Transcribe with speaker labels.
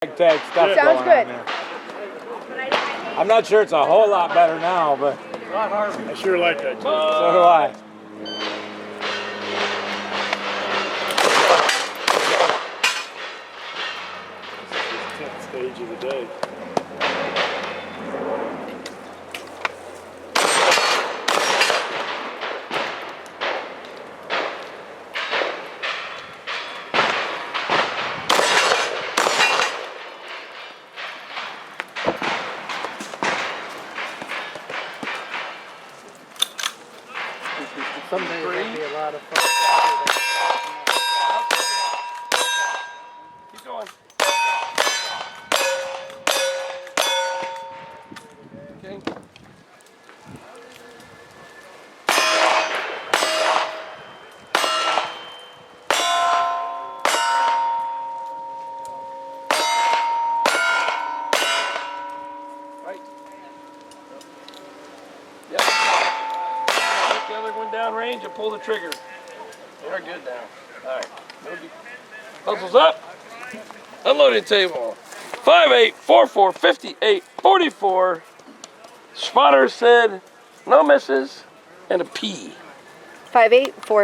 Speaker 1: Tag stuff
Speaker 2: Sounds
Speaker 1: going
Speaker 2: good.
Speaker 1: on there. I'm not sure it's a whole lot better now, but
Speaker 3: I sure like that.
Speaker 1: so do I.
Speaker 3: 10th stage of the day.
Speaker 4: Someday it'll be a lot of fun.
Speaker 5: Keep going. Okay. Right. Yep. Take the other one down range and pull the trigger. They're good now. All right. Muscles up. Unloading table. 5'8", 4'4", 58, 44. Spotter said no misses and a P.
Speaker 2: 5'8", 4'4",